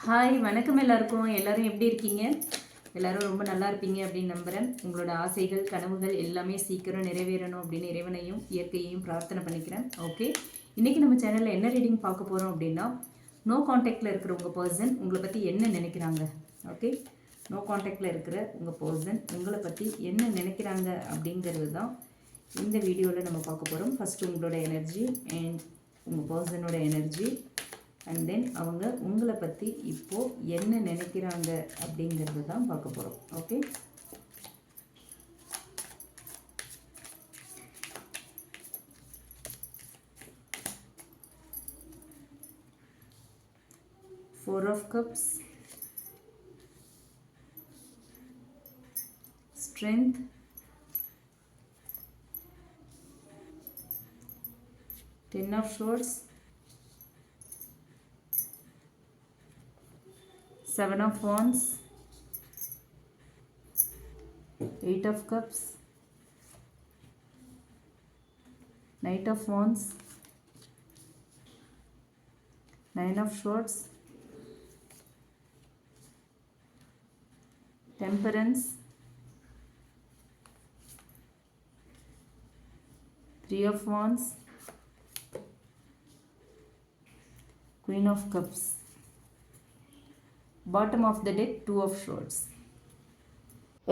Hi வணக்கம் எல்லாருக்கும். எல்லாரும் எப்படி இருக்கீங்க? எல்லாரும் ரொம்ப நல்லா இருப்பீங்க அப்படின்னு நம்புகிறேன். உங்களோட ஆசைகள் கனவுகள் எல்லாமே சீக்கிரம் நிறைவேறணும் அப்படின்னு இறைவனையும் இயற்கையையும் பிரார்த்தனை பண்ணிக்கிறேன். ஓகே, இன்றைக்கி நம்ம சேனலில் என்ன ரீடிங் பார்க்க போகிறோம் அப்படின்னா, நோ காண்டாக்டில் இருக்கிற உங்கள் பர்சன் உங்களை பற்றி என்ன நினைக்கிறாங்க. ஓகே, நோ காண்டாக்டில் இருக்கிற உங்கள் பர்சன் உங்களை பற்றி என்ன நினைக்கிறாங்க அப்படிங்கிறது தான் இந்த வீடியோவில் நம்ம பார்க்க போகிறோம். ஃபஸ்ட்டு உங்களோட எனர்ஜி அண்ட் உங்கள் பர்சனோட எனர்ஜி அண்ட் தென் அவங்க உங்களை பற்றி இப்போது என்ன நினைக்கிறாங்க அப்படிங்கிறது தான் பார்க்க போகிறோம். Okay, Four of Cups, Strength, Ten of Swords, Seven of Wands, Eight of Cups, Knight of Wands, Nine of Swords, Temperance, Three of Wands, Queen of Cups. Bottom of the deck, Two of Swords.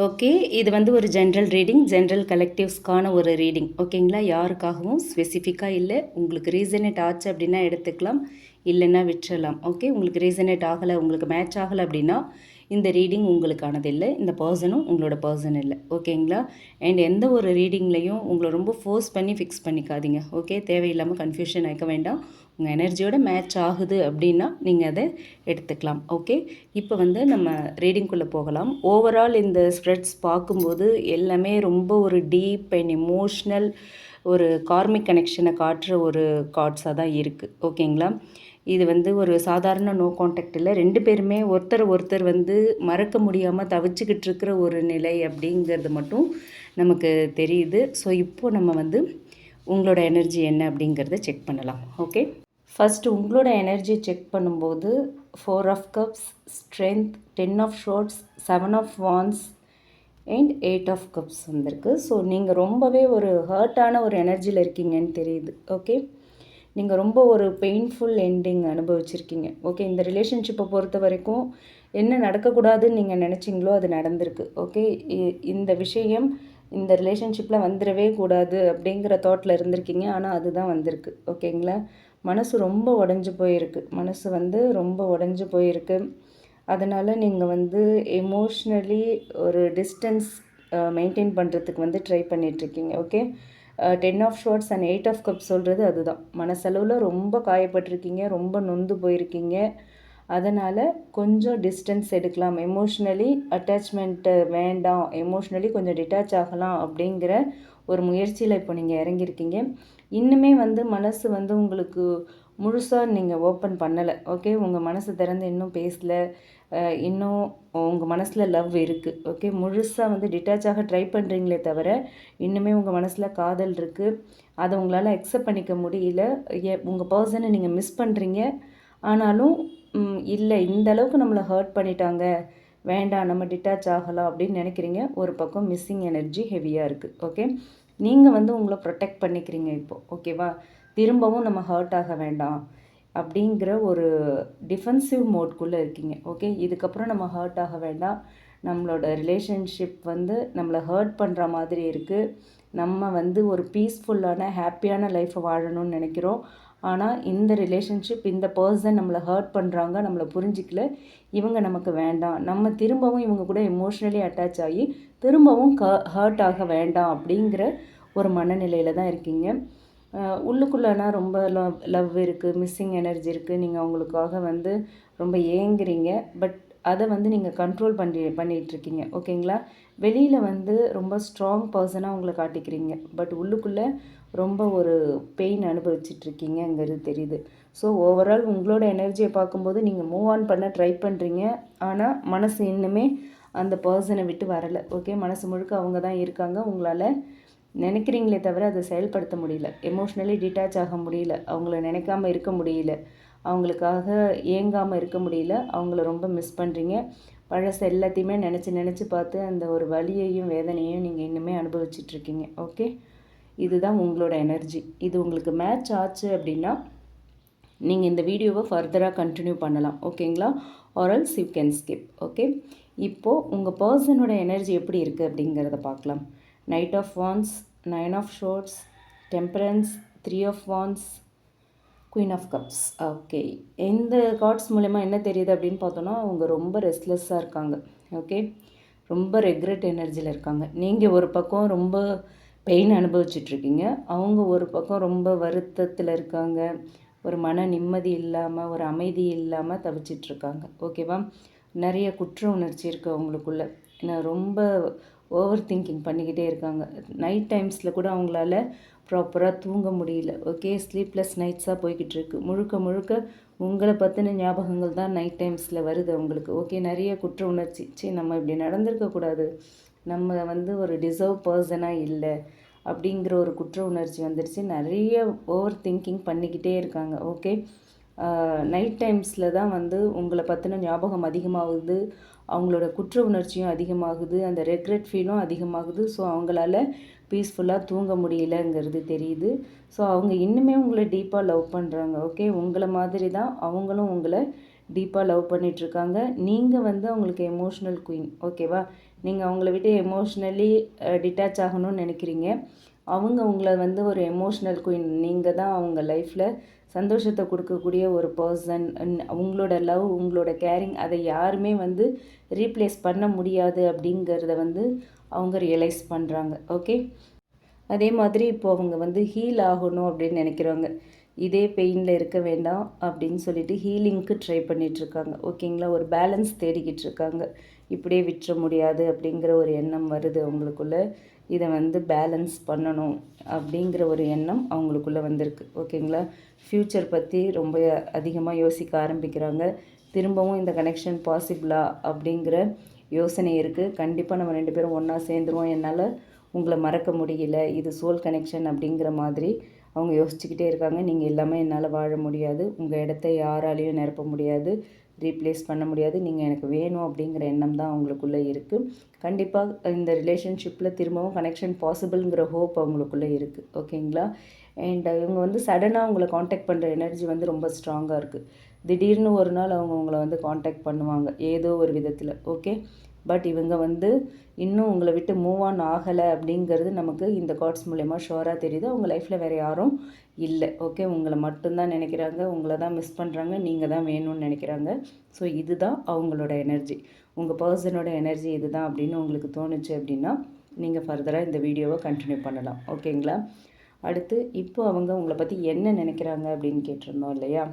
Okay, இது ஒரு general reading, general கலெக்டிவ்ஸ்க்கான ஒரு reading. ஓகேங்களா, யாருக்காகவும் ஸ்பெசிஃபிக்காக இல்லை. உங்களுக்கு resonate ஆச்சு அப்படின்னா எடுத்துக்கலாம், இல்லைன்னா விட்டுறலாம். ஓகே, உங்களுக்கு ரீசனேட் ஆகலை, உங்களுக்கு மேட்ச் ஆகலை அப்படின்னா இந்த ரீடிங் உங்களுக்கானது இல்லை, இந்த பர்சனும் உங்களோட பர்சன் இல்லை. ஓகேங்களா, அண்ட் எந்த ஒரு ரீடிங்லையும் உங்களை ரொம்ப ஃபோர்ஸ் பண்ணி ஃபிக்ஸ் பண்ணிக்காதீங்க. ஓகே, தேவையில்லாமல் கன்ஃபியூஷன் ஆகிக்க வேண்டாம். உங்கள் எனர்ஜியோட மேட்ச் ஆகுது அப்படின்னா நீங்கள் அதை எடுத்துக்கலாம். ஓகே, இப்போ நம்ம ரீடிங்குள்ளே போகலாம். ஓவரால் இந்த ஸ்ப்ரெட்ஸ் பார்க்கும்போது எல்லாமே ரொம்ப ஒரு டீப் அண்ட் எமோஷ்னல் ஒரு கார்மிக் கனெக்ஷனை காட்டுற ஒரு கார்ட்ஸாக தான் இருக்குது. ஓகேங்களா, இது ஒரு சாதாரண நோ காண்டாக்ட் இல்லை. ரெண்டு பேருமே ஒருத்தர் மறக்க முடியாமல் தவிச்சுக்கிட்டு இருக்கிற ஒரு நிலை அப்படிங்கிறது மட்டும் நமக்கு தெரியுது. ஸோ இப்போது நம்ம உங்களோட எனர்ஜி என்ன அப்படிங்கிறத செக் பண்ணலாம். ஓகே, ஃபஸ்ட்டு உங்களோட எனர்ஜி செக் பண்ணும்போது four of cups, strength, ten of swords, seven of wands and eight of cups வந்திருக்கு. ஸோ நீங்கள் ரொம்பவே ஒரு ஹர்ட்டான ஒரு எனர்ஜியில் இருக்கீங்கன்னு தெரியுது. ஓகே, நீங்கள் ரொம்ப ஒரு பெயின்ஃபுல் எண்டிங் அனுபவிச்சிருக்கீங்க. ஓகே, இந்த ரிலேஷன்ஷிப்பை பொறுத்த வரைக்கும் என்ன நடக்கக்கூடாதுன்னு நீங்கள் நினச்சிங்களோ அது நடந்திருக்கு. ஓகே, இந்த விஷயம் இந்த ரிலேஷன்ஷிப்பில் வந்துடவே கூடாது அப்படிங்கிற தாட்டில் இருந்திருக்கீங்க, ஆனால் அதுதான் வந்திருக்கு. ஓகேங்களா, மனசு ரொம்ப உடஞ்சி போயிருக்கு. ரொம்ப உடஞ்சி போயிருக்கு. அதனால் நீங்கள் எமோஷ்னலி ஒரு டிஸ்டன்ஸ் மெயின்டைன் பண்ணுறதுக்கு ட்ரை பண்ணிகிட்ருக்கீங்க. Okay, ten of swords and eight of cup சொல்கிறது அதுதான். மனசளவில் ரொம்ப காயப்பட்டிருக்கீங்க, ரொம்ப நொந்து போயிருக்கீங்க. அதனால் கொஞ்சம் டிஸ்டன்ஸ் எடுக்கலாம், எமோஷ்னலி அட்டாச்மெண்ட்டு வேண்டாம், எமோஷ்னலி கொஞ்சம் டிட்டாச் ஆகலாம் அப்படிங்கிற ஒரு முயற்சியில் இப்போ நீங்கள் இறங்கியிருக்கீங்க. இன்னுமே மனசு உங்களுக்கு முழுசாக நீங்கள் ஓப்பன் பண்ணலை. ஓகே, உங்கள் மனசு திறந்து இன்னும் பேசலை. இன்னும் உங்கள் மனசில் லவ் இருக்குது. ஓகே, முழுசாக டிட்டாச்சாக ட்ரை பண்ணுறீங்களே தவிர இன்னுமே உங்கள் மனசில் காதல் இருக்குது. அதை உங்களால் அக்செப்ட் பண்ணிக்க முடியல. உங்கள் பர்சனை நீங்கள் மிஸ் பண்ணுறீங்க. ஆனாலும் இல்லை, இந்த அளவுக்கு நம்மளை ஹர்ட் பண்ணிட்டாங்க, வேண்டாம், நம்ம டிட்டாச் ஆகலாம் அப்படின்னு நினைக்கிறீங்க. ஒரு பக்கம் மிஸ்ஸிங் எனர்ஜி ஹெவியாக இருக்குது. ஓகே, நீங்கள் உங்களை ப்ரொடெக்ட் பண்ணிக்கிறீங்க இப்போது. ஓகேவா, திரும்பவும் நம்ம ஹர்ட் ஆக வேண்டாம் அப்படிங்கிற ஒரு டிஃபென்சிவ் மோட்குள்ளே இருக்கீங்க. ஓகே, இதுக்கப்புறம் நம்ம ஹர்ட் ஆக வேண்டாம், நம்மளோட ரிலேஷன்ஷிப் நம்மளை ஹர்ட் பண்ணுற மாதிரி இருக்குது, நம்ம ஒரு பீஸ்ஃபுல்லான ஹாப்பியான லைஃப்பை வாழணும்னு நினைக்கிறோம். ஆனால் இந்த ரிலேஷன்ஷிப், இந்த பர்சன் நம்மளை ஹர்ட் பண்ணுறாங்க, நம்மளை புரிஞ்சிக்கல, இவங்க நமக்கு வேண்டாம், நம்ம திரும்பவும் இவங்க கூட எமோஷ்னலி அட்டாச் ஆகி திரும்பவும் ஹர்ட் ஆக வேண்டாம் அப்படிங்கிற ஒரு மனநிலையில் தான் இருக்கீங்க. உள்ளுக்குள்ளனா ரொம்ப லவ் இருக்குது, மிஸ்ஸிங் எனர்ஜி இருக்குது, நீங்கள் அவங்களுக்காக ரொம்ப ஏங்குறீங்க. பட் அதை நீங்கள் கண்ட்ரோல் பண்ணிகிட்ருக்கீங்க. ஓகேங்களா, வெளியில் ரொம்ப ஸ்ட்ராங் பர்சனாக உங்களை காட்டிக்கிறீங்க. பட் உள்ளுக்குள்ளே ரொம்ப ஒரு பெயின் அனுபவிச்சிட்ருக்கீங்கங்கிறது தெரியுது. ஸோ ஓவரால் உங்களோட எனர்ஜியை பார்க்கும்போது நீங்கள் மூவ் ஆன் பண்ண ட்ரை பண்ணுறீங்க. ஆனால் மனசு இன்னுமே அந்த பர்சனை விட்டு வரலை. ஓகே, மனசு முழுக்க அவங்க தான் இருக்காங்க. உங்களால் நினைக்கிறீங்களே தவிர அதை செயல்படுத்த முடியல. எமோஷ்னலி டிட்டாச் ஆக முடியல, அவங்கள நினைக்காமல் இருக்க முடியல. அவங்களுக்காக ஏங்காமல் இருக்க முடியல, அவங்கள ரொம்ப மிஸ் பண்ணுறீங்க. பழசு எல்லாத்தையுமே நினச்சி பார்த்து அந்த ஒரு வலியையும் வேதனையும் நீங்கள் இன்னுமே அனுபவிச்சிட்ருக்கீங்க. ஓகே, இதுதான் உங்களோட எனர்ஜி. இது உங்களுக்கு மேட்ச் ஆச்சு அப்படின்னா நீங்கள் இந்த வீடியோவை ஃபர்தராக கண்டினியூ பண்ணலாம். ஓகேங்களா? Or else you can skip. Okay, இப்போது உங்கள் பர்சனோட எனர்ஜி எப்படி இருக்குது அப்படிங்கிறத பார்க்கலாம். Knight of wands, 9 of swords, temperance, 3 of wands, queen of cups. Okay, இந்த கார்ட்ஸ் மூலமா என்ன தெரியுது அப்படின்னு பார்த்தோன்னா, அவங்க ரொம்ப ரெஸ்ட்லெஸ்ஸாக இருக்காங்க. ஓகே, ரொம்ப ரெக்ரெட் எனர்ஜியில் இருக்காங்க. நீங்கள் ஒரு பக்கம் ரொம்ப பெயின் அனுபவிச்சிட்ருக்கீங்க, அவங்க ஒரு பக்கம் ரொம்ப வருத்தத்தில் இருக்காங்க. ஒரு மன நிம்மதி இல்லாமல், ஒரு அமைதி இல்லாமல் தவிச்சிட்ருக்காங்க. ஓகேவா? நிறைய குற்ற உணர்ச்சி இருக்குது அவங்களுக்குள்ள. ஏன்னா ரொம்ப ஓவர் திங்கிங் பண்ணிக்கிட்டே இருக்காங்க. நைட் டைம்ஸில் கூட அவங்களால ப்ராப்பராக தூங்க முடியல. ஓகே, ஸ்லீப்லெஸ் நைட்ஸாக போய்கிட்டு இருக்கு. முழுக்க முழுக்க உங்களை பற்றின ஞாபகங்கள் தான் நைட் டைம்ஸில் வருது அவங்களுக்கு. ஓகே, நிறைய குற்ற உணர்ச்சி. சரி, நம்ம இப்படி நடந்திருக்கக்கூடாது, நம்ம ஒரு டிசர்வ் பர்சனாக இல்லை அப்படிங்கிற ஒரு குற்ற உணர்ச்சி வந்துடுச்சு. நிறைய ஓவர் திங்கிங் பண்ணிக்கிட்டே இருக்காங்க. ஓகே, நைட் டைம்ஸில் தான் உங்களை பற்றின ஞாபகம் அதிகமாகுது, அவங்களோட குற்ற உணர்ச்சியும் அதிகமாகுது, அந்த ரெக்ரெட் ஃபீலும் அதிகமாகுது. ஸோ அவங்களால பீஸ்ஃபுல்லாக தூங்க முடியலங்கிறது தெரியுது. ஸோ அவங்க இன்னுமே உங்களை டீப்பாக லவ் பண்ணுறாங்க. ஓகே, உங்களை மாதிரி தான் அவங்களும் உங்களை டீப்பாக லவ் பண்ணிகிட்ருக்காங்க. நீங்கள் அவங்களுக்கு எமோஷ்னல் குயின். ஓகேவா? நீங்கள் அவங்கள விட்டு எமோஷ்னலி டிட்டாச் ஆகணும்னு நினைக்கிறீங்க. அவங்க உங்களை ஒரு எமோஷ்னல் குயின். நீங்கள் தான் அவங்க லைஃப்பில் சந்தோஷத்தை கொடுக்கக்கூடிய ஒரு பர்சன். உங்களோட லவ், உங்களோட கேரிங் அதை யாருமே ரீப்ளேஸ் பண்ண முடியாது அப்படிங்கிறத அவங்க ரியலைஸ் பண்ணுறாங்க. ஓகே, அதே மாதிரி இப்போது அவங்க ஹீல் ஆகணும் அப்படின்னு நினைக்கிறவங்க. இதே பெயினில் இருக்க வேண்டாம் அப்படின்னு சொல்லிட்டு ஹீலிங்க்கு ட்ரை பண்ணிகிட்ருக்காங்க. ஓகேங்களா? ஒரு பேலன்ஸ் தேடிக்கிட்டு இருக்காங்க. இப்படியே விட்டுற முடியாது அப்படிங்கிற ஒரு எண்ணம் வருது அவங்களுக்குள்ள. இதை பேலன்ஸ் பண்ணணும் அப்படிங்கிற ஒரு எண்ணம் அவங்களுக்குள்ளே வந்திருக்கு. ஓகேங்களா? ஃப்யூச்சர் பற்றி ரொம்ப அதிகமாக யோசிக்க ஆரம்பிக்கிறாங்க. திரும்பவும் இந்த கனெக்ஷன் பாசிபிளா அப்படிங்கிற யோசனை இருக்குது. கண்டிப்பாக நம்ம 2 பேரும் ஒன்றா சேர்ந்துருவோம், என்னால் உங்களை மறக்க முடியல, இது சோல் கனெக்ஷன் அப்படிங்கிற மாதிரி அவங்க யோசிச்சுக்கிட்டே இருக்காங்க. நீங்கள் எல்லாமே என்னால் வாழ முடியாது, உங்கள் இடத்த யாராலையும் நிரப்ப முடியாது, ரீப்ளேஸ் பண்ண முடியாது, நீங்கள் எனக்கு வேணும் அப்படிங்கிற எண்ணம் தான் அவங்களுக்குள்ளே இருக்குது. கண்டிப்பாக இந்த ரிலேஷன்ஷிப்பில் திரும்பவும் கனெக்ஷன் பாசிபிள்ங்கிற ஹோப் அவங்களுக்குள்ளே இருக்குது. ஓகேங்களா? அண்ட் இவங்க சடனாக உங்களை காண்டாக்ட் பண்ணுற எனர்ஜி ரொம்ப ஸ்ட்ராங்காக இருக்குது. திடீர்னு ஒரு நாள் அவங்க உங்களை காண்டாக்ட் பண்ணுவாங்க ஏதோ ஒரு விதத்தில். ஓகே, பட் இவங்க இன்னும் உங்களை விட்டு மூவ் ஆன் ஆகலை அப்படிங்கிறது நமக்கு இந்த கார்ட்ஸ் மூலயமா ஷோராக தெரியுது. அவங்க லைஃப்பில் வேறு யாரும் இல்லை. ஓகே, உங்களை மட்டும்தான் நினைக்கிறாங்க, உங்களை தான் மிஸ் பண்ணுறாங்க, நீங்கள் தான் வேணும்னு நினைக்கிறாங்க. ஸோ இதுதான் அவங்களோட எனர்ஜி. உங்கள் பர்சனோட எனர்ஜி இதுதான் அப்படின்னு உங்களுக்கு தோணுச்சு அப்படின்னா நீங்கள் ஃபர்தராக இந்த வீடியோவை கண்டினியூ பண்ணலாம். ஓகேங்களா? அடுத்து இப்போ அவங்க உங்களை பற்றி என்ன நினைக்கிறாங்க அப்படின்னு கேட்டிருந்தோம் இல்லையா?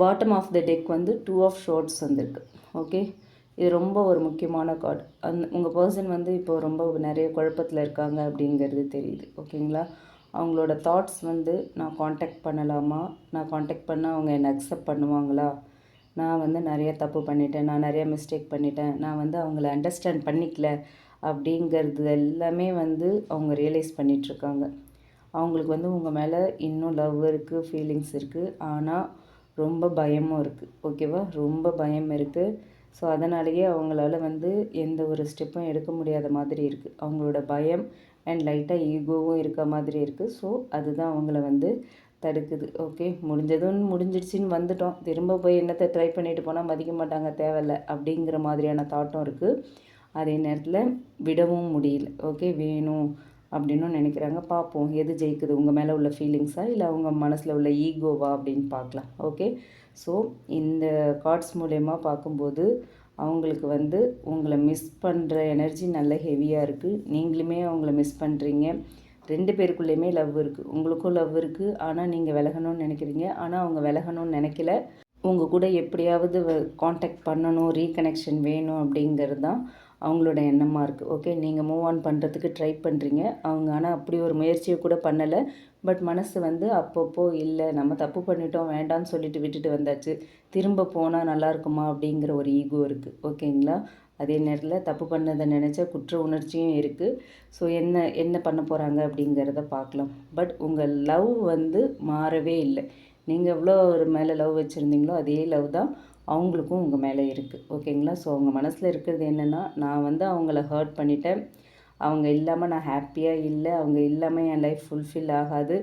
Bottom of the deck 2 of swords வந்திருக்கு. ஓகே, இது ரொம்ப ஒரு முக்கியமான கார்டு. உங்கள் பர்சன் இப்போ ரொம்ப நிறைய குழப்பத்தில் இருக்காங்க அப்படிங்கிறது தெரியுது. ஓகேங்களா? அவங்களோட தாட்ஸ் நான் காண்டாக்ட் பண்ணலாமா, நான் காண்டாக்ட் பண்ணால் அவங்க என்னை அக்செப்ட் பண்ணுவாங்களா, நான் நிறைய தப்பு பண்ணிட்டேன், நான் நிறைய மிஸ்டேக் பண்ணிட்டேன், நான் அவங்கள அண்டர்ஸ்டாண்ட் பண்ணிக்கல அப்படிங்கிறது எல்லாமே அவங்க ரியலைஸ் பண்ணிகிட்ருக்காங்க. அவங்களுக்கு உங்கள் மேலே இன்னும் லவ் இருக்குது, ஃபீலிங்ஸ் இருக்குது, ஆனால் ரொம்ப பயமும் இருக்குது. ஓகேவா? ரொம்ப பயம் இருக்குது. ஸோ அதனாலேயே அவங்களால எந்த ஒரு ஸ்டெப்பும் எடுக்க முடியாத மாதிரி இருக்குது. அவங்களோட பயம் அண்ட் லைட்டாக ஈகோவும் இருக்க மாதிரி இருக்குது. ஸோ அதுதான் அவங்கள தடுக்குது. ஓகே, முடிஞ்சிடுச்சின்னு வந்துட்டோம், திரும்ப போய் என்னத்தை ட்ரை பண்ணிட்டு போனால் மதிக்க மாட்டாங்க, தேவையில்லை அப்படிங்கிற மாதிரியான தாட்டும் இருக்குது. அதே நேரத்தில் விடவும் முடியல. ஓகே, வேணும் அப்படின்னு நினைக்கிறாங்க. பார்ப்போம் எது ஜெயிக்குது, உங்கள் மேலே உள்ள ஃபீலிங்ஸா இல்லை அவங்க மனசில் உள்ள ஈகோவா அப்படின்னு பார்க்கலாம். ஓகே, ஸோ இந்த கார்ட்ஸ் மூலயமா பார்க்கும்போது அவங்களுக்கு உங்களை மிஸ் பண்ணுற எனர்ஜி நல்ல ஹெவியாக இருக்குது. நீங்களுமே அவங்கள மிஸ் பண்ணுறீங்க. 2 பேருக்குள்ளேயுமே லவ் இருக்குது. உங்களுக்கும் லவ் இருக்குது, ஆனால் நீங்கள் விலகணும்னு நினைக்கிறீங்க, ஆனால் அவங்க விலகணும்னு நினைக்கல. உங்கள் கூட எப்படியாவது காண்டாக்ட் பண்ணணும், ரீகனெக்ஷன் வேணும் அப்படிங்கிறது தான் அவங்களோட எண்ணமாக இருக்குது. ஓகே, நீங்கள் மூவ் ஆன் பண்ணுறதுக்கு ட்ரை பண்ணுறீங்க, அவங்க ஆனால் அப்படி ஒரு முயற்சியை கூட பண்ணலை. பட் மனசு அப்பப்போ இல்லை, நம்ம தப்பு பண்ணிட்டோம், வேண்டான்னு சொல்லிட்டு விட்டுட்டு வந்தாச்சு, திரும்ப போனால் நல்லா இருக்குமா அப்படிங்கிற ஒரு ஈகோ இருக்குது. ஓகேங்களா? அதே நேரத்தில் தப்பு பண்ணதை நினச்ச குற்ற உணர்ச்சியும் இருக்குது. ஸோ என்ன பண்ண போகிறாங்க அப்படிங்கிறத பார்க்கலாம். பட் உங்கள் லவ் மாறவே இல்லை. நீங்கள் எவ்வளோ ஒரு மேலே லவ் வச்சுருந்தீங்களோ அதே லவ் தான் அவங்களுக்கும் உங்கள் மேலே இருக்குது. ஓகேங்களா? ஸோ அவங்க மனசில் இருக்கிறது என்னென்னா, நான் வந்து அவங்கள ஹர்ட் பண்ணிட்டேன், அவங்க இல்லாமல் நான் ஹாப்பியாக இல்லை, அவங்க இல்லாமல் என் லைஃப் ஃபுல்ஃபில் ஆகாது,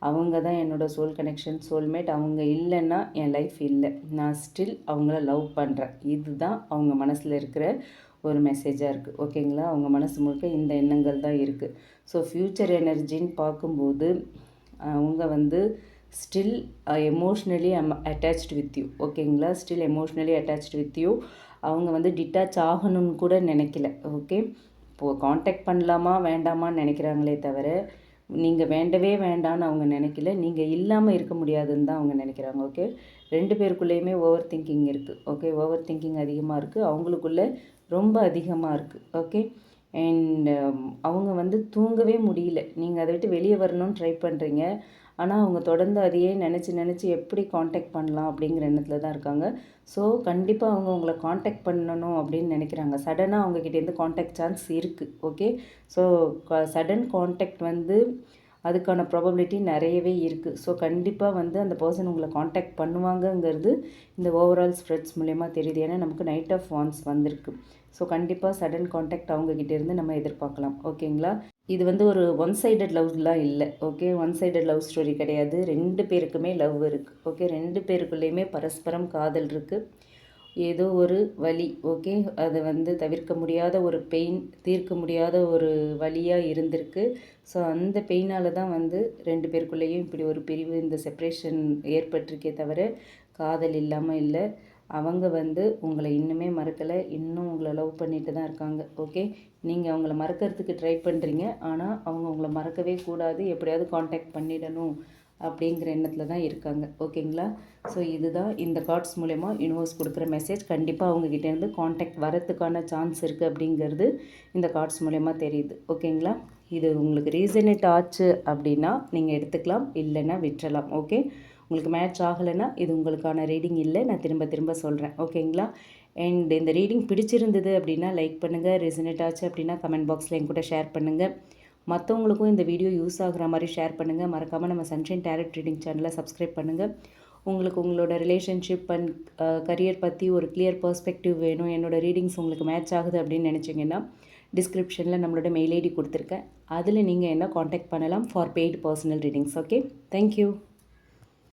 அவங்க தான் என்னோடய சோல் கனெக்ஷன், சோல்மேட், அவங்க இல்லைன்னா என் லைஃப் இல்லை, நான் ஸ்டில் அவங்கள லவ் பண்ணுறேன். இதுதான் அவங்க மனசில் இருக்கிற ஒரு மெசேஜாக இருக்குது. ஓகேங்களா? அவங்க மனசு முழுக்க இந்த எண்ணங்கள் தான் இருக்குது. ஸோ ஃப்யூச்சர் எனர்ஜின்னு பார்க்கும்போது அவங்க வந்து still emotionally attached with you. ஓகேங்களா? Still emotionally attached with you. அவங்க வந்து டிட்டாச் ஆகணும்னு கூட நினைக்கல. ஓகே, இப்போது காண்டாக்ட் பண்ணலாமா வேண்டாமான்னு நினைக்கிறாங்களே தவிர நீங்கள் வேண்டவே வேண்டான்னு அவங்க நினைக்கல, நீங்கள் இல்லாமல் இருக்க முடியாதுன்னு தான் அவங்க நினைக்கிறாங்க. ஓகே, 2 பேருக்குள்ளேயுமே ஓவர் திங்கிங் இருக்குது. ஓகே, ஓவர் திங்கிங் அதிகமாக இருக்குது, அவங்களுக்குள்ளே ரொம்ப அதிகமாக இருக்குது. ஓகே, அண்ட் அவங்க வந்து தூங்கவே முடியல. நீங்கள் அதை விட்டு வெளியே வரணும்னு ட்ரை பண்ணுறீங்க, ஆனால் அவங்க தொடர்ந்து அதையே நினச்சி எப்படி காண்டாக்ட் பண்ணலாம் அப்படிங்கிற எண்ணத்தில் தான் இருக்காங்க. ஸோ கண்டிப்பாக அவங்க உங்களை காண்டாக்ட் பண்ணணும் அப்படின்னு நினைக்கிறாங்க. சடனாக அவங்கக்கிட்டேருந்து காண்டாக்ட் சான்ஸ் இருக்குது. ஓகே, ஸோ சடன் காண்டாக்ட் வந்து அதுக்கான ப்ராபபிலிட்டி நிறையவே இருக்குது. ஸோ கண்டிப்பாக வந்து அந்த பர்சன் உங்களை காண்டாக்ட் பண்ணுவாங்கங்கிறது இந்த ஓவரால் ஸ்ப்ரெட்ஸ் மூலயமா தெரியுது. ஏன்னா நமக்கு நைட் ஆஃப் வான்ஸ் வந்திருக்கு. ஸோ கண்டிப்பாக சடன் காண்டாக்ட் அவங்கக்கிட்டேருந்து நம்ம எதிர்பார்க்கலாம். ஓகேங்களா? இது வந்து ஒரு ஒன் சைடட் லவ்லாம் இல்லை. Okay, one sided love story கிடையாது. 2 பேருக்குமே லவ் இருக்குது. ஓகே, 2 பேருக்குள்ளேயுமே பரஸ்பரம் காதல் இருக்குது. ஏதோ ஒரு வலி. ஓகே, அது வந்து தவிர்க்க முடியாத ஒரு பெயின், தீர்க்க முடியாத ஒரு வலியாக இருந்திருக்கு. ஸோ அந்த பெயினால் தான் வந்து 2 பேருக்குள்ளேயும் இப்படி ஒரு பிரிவு, இந்த செப்ரேஷன் ஏற்பட்டிருக்கே தவிர காதல் இல்லாமல் இல்லை. அவங்க வந்து உங்களை இன்னுமே மறக்கலை, இன்னும் உங்களை லவ் பண்ணிட்டு தான் இருக்காங்க. ஓகே, நீங்கள் அவங்கள மறக்கிறதுக்கு ட்ரை பண்ணுறீங்க, ஆனால் அவங்க உங்களை மறக்கவே கூடாது, எப்படியாவது காண்டாக்ட் பண்ணிடணும் அப்படிங்கிற எண்ணத்தில் தான் இருக்காங்க. ஓகேங்களா? ஸோ இதுதான் இந்த கார்ட்ஸ் மூலமா யூனிவர்ஸ் கொடுக்குற மெசேஜ். கண்டிப்பாக அவங்கக்கிட்டேருந்து காண்டாக்ட் வரத்துக்கான சான்ஸ் இருக்குது அப்படிங்கிறது இந்த கார்ட்ஸ் மூலமா தெரியுது. ஓகேங்களா? இது உங்களுக்கு ரீசனேட் ஆச்சு அப்படின்னா நீங்கள் எடுத்துக்கலாம், இல்லைன்னா விட்டுறலாம். ஓகே, உங்களுக்கு மேட்ச் ஆகலைன்னா இது உங்களுக்கான ரீடிங் இல்லை, நான் திரும்ப திரும்ப சொல்கிறேன். ஓகேங்களா? அண்ட் இந்த ரீடிங் பிடிச்சிருந்தது அப்படின்னா லைக் பண்ணுங்கள், ரெசனேட் ஆச்சு அப்படின்னா கமெண்ட் பாக்ஸில் என் கூட ஷேர் பண்ணுங்கள். மற்றவங்களுக்கும் இந்த வீடியோ யூஸ் ஆகுற மாதிரி ஷேர் பண்ணுங்கள். மறக்காமல் நம்ம சன்ஷைன் டேரட் ரீடிங் சேனலை சப்ஸ்கிரைப் பண்ணுங்கள். உங்களுக்கு உங்களோட ரிலேஷன்ஷிப் அண்ட் கரியர் பற்றி ஒரு கிளியர் பர்ஸ்பெக்டிவ் வேணும், என்னோடய ரீடிங்ஸ் உங்களுக்கு மேட்ச் ஆகுது அப்படின்னு நினச்சிங்கன்னா டிஸ்கிரிப்ஷனில் நம்மளோட மெயில் ஐடி கொடுத்துருக்கேன், அதில் நீங்கள் என்ன காண்டாக்ட் பண்ணலாம் for paid personal readings. Okay, thank you.